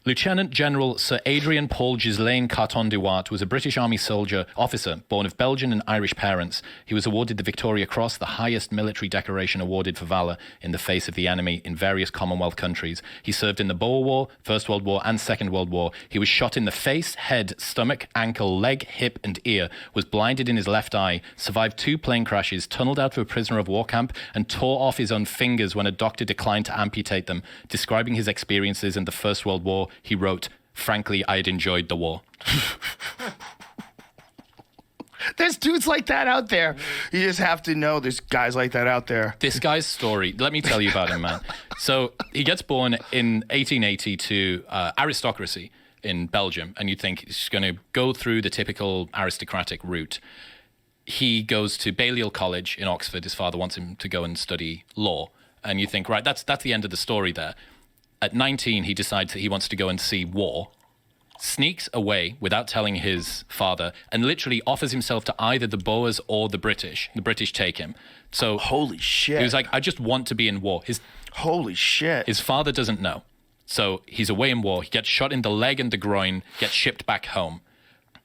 Lieutenant General Sir Adrian Paul Ghislaine Carton de Wiart was a British Army soldier officer born of Belgian and Irish parents. He was awarded the Victoria Cross, the highest military decoration awarded for valour in the face of the enemy in various Commonwealth countries. He served in the Boer War, First World War and Second World War. He was shot in the face, head, stomach, ankle, leg, hip and ear, was blinded in his left eye, survived 2 plane crashes, tunnelled out of a prisoner of war camp and tore off his own fingers when a doctor declined to amputate them. Describing his experiences in the First World War, he wrote, "Frankly, I had enjoyed the war." There's dudes like that out there. You just have to know there's guys like that out there. This guy's story, let me tell you about him, man. So he gets born in 1880 to aristocracy in Belgium, and you'd think he's going to go through the typical aristocratic route. He goes to Balliol College in Oxford. His father wants him to go and study law. And you think, right, that's the end of the story there. At 19, he decides that he wants to go and see war, sneaks away without telling his father, and literally offers himself to either the Boers or the British. The British take him. So holy shit. He was like, I just want to be in war. Holy shit. His father doesn't know. So he's away in war. He gets shot in the leg and the groin, gets shipped back home.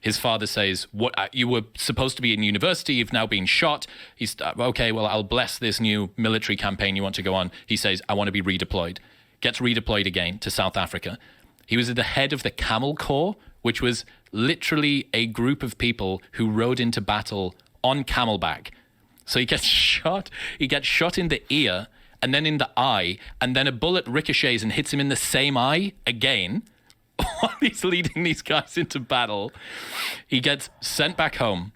His father says, "What? You were supposed to be in university. You've now been shot." He's okay. Well, I'll bless this new military campaign you want to go on. He says, "I want to be redeployed." Gets redeployed again to South Africa. He was at the head of the Camel Corps, which was literally a group of people who rode into battle on camelback. So he gets shot. He gets shot in the ear and then in the eye, and then a bullet ricochets and hits him in the same eye again. While he's leading these guys into battle, he gets sent back home.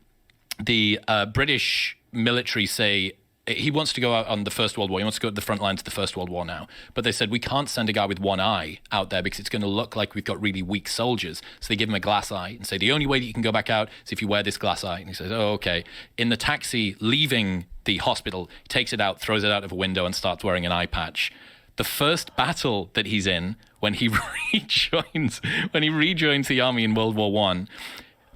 The British military say he wants to go out on the First World War. He wants to go to the front lines of the First World War now. But they said, we can't send a guy with one eye out there because it's going to look like we've got really weak soldiers. So they give him a glass eye and say, the only way that you can go back out is if you wear this glass eye. And he says, oh, okay. In the taxi leaving the hospital, he takes it out, throws it out of a window and starts wearing an eye patch. The first battle that he's in, when he rejoins the army in World War I,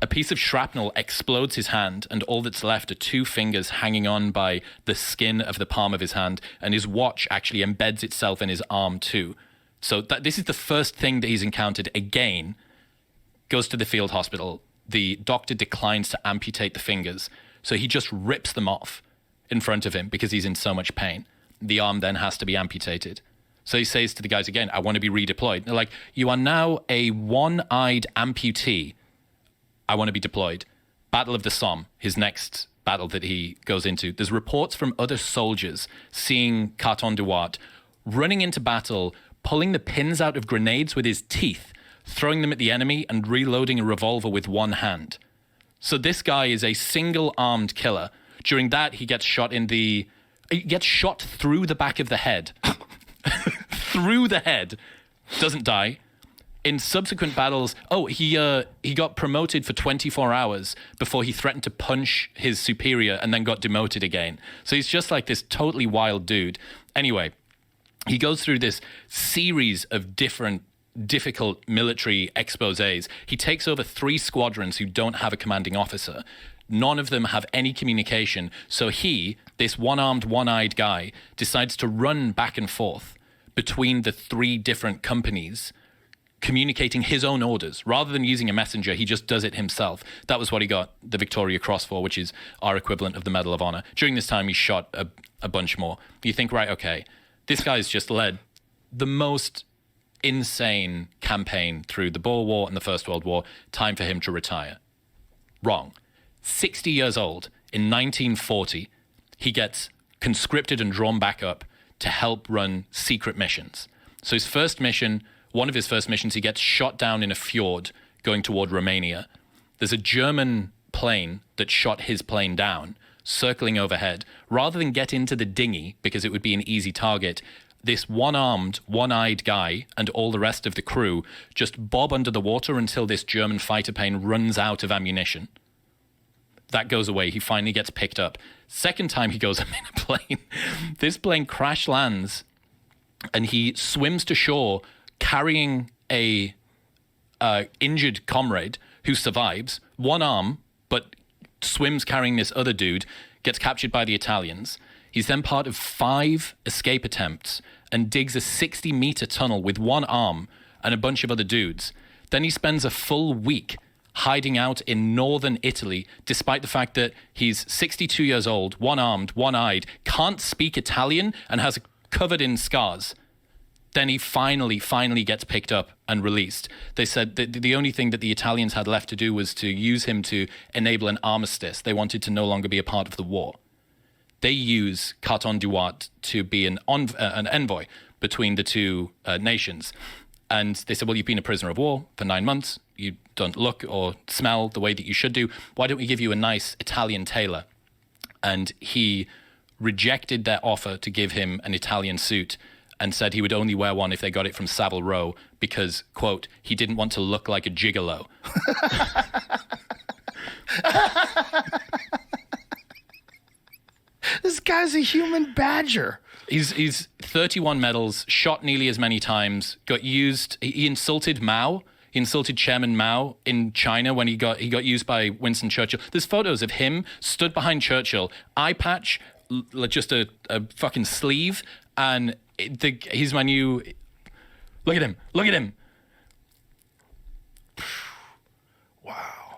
a piece of shrapnel explodes his hand, and all that's left are 2 fingers hanging on by the skin of the palm of his hand, and his watch actually embeds itself in his arm too. So this is the first thing that he's encountered again. Goes to the field hospital. The doctor declines to amputate the fingers, so he just rips them off in front of him because he's in so much pain. The arm then has to be amputated. So he says to the guys again, I want to be redeployed. They're like, you are now a one-eyed amputee. I want to be deployed. Battle of the Somme, his next battle that he goes into. There's reports from other soldiers seeing Carton de Wiart running into battle, pulling the pins out of grenades with his teeth, throwing them at the enemy and reloading a revolver with one hand. So this guy is a single-armed killer. During that, he gets shot through the back of the head. Through the head. Doesn't die. In subsequent battles, he got promoted for 24 hours before he threatened to punch his superior and then got demoted again. So he's just like this totally wild dude. Anyway, he goes through this series of different difficult military exposés. He takes over 3 squadrons who don't have a commanding officer. None of them have any communication. So he, this one-armed, one-eyed guy, decides to run back and forth between the 3 different companies, communicating his own orders. Rather than using a messenger, he just does it himself. That was what he got the Victoria Cross for, which is our equivalent of the Medal of Honor. During this time, he shot a bunch more. You think, right, okay, this guy's just led the most insane campaign through the Boer War and the First World War. Time for him to retire. Wrong. 60 years old, in 1940, he gets conscripted and drawn back up to help run secret missions. So one of his first missions, he gets shot down in a fjord going toward Romania. There's a German plane that shot his plane down, circling overhead. Rather than get into the dinghy, because it would be an easy target, this one-armed, one-eyed guy and all the rest of the crew just bob under the water until this German fighter plane runs out of ammunition. That goes away. He finally gets picked up. Second time he goes up in a plane, this plane crash lands and he swims to shore carrying a injured comrade who survives, one arm, but swims carrying this other dude, gets captured by the Italians. He's then part of 5 escape attempts and digs a 60-meter tunnel with one arm and a bunch of other dudes. Then he spends a full week hiding out in northern Italy, despite the fact that he's 62 years old, one-armed, one-eyed, can't speak Italian, and has covered in scars. Then he finally gets picked up and released. They said that the only thing that the Italians had left to do was to use him to enable an armistice. They wanted to no longer be a part of the war. They use Carton du Wiart to be an envoy between the two nations. And they said, well, you've been a prisoner of war for 9 months. You don't look or smell the way that you should do. Why don't we give you a nice Italian tailor? And he rejected their offer to give him an Italian suit and said he would only wear one if they got it from Savile Row because, quote, he didn't want to look like a gigolo. This guy's a human badger. He's 31 medals, shot nearly as many times, got used. He insulted Mao. He insulted Chairman Mao in China when he got used by Winston Churchill. There's photos of him stood behind Churchill, eye patch, just a fucking sleeve, and he's my new. Look at him.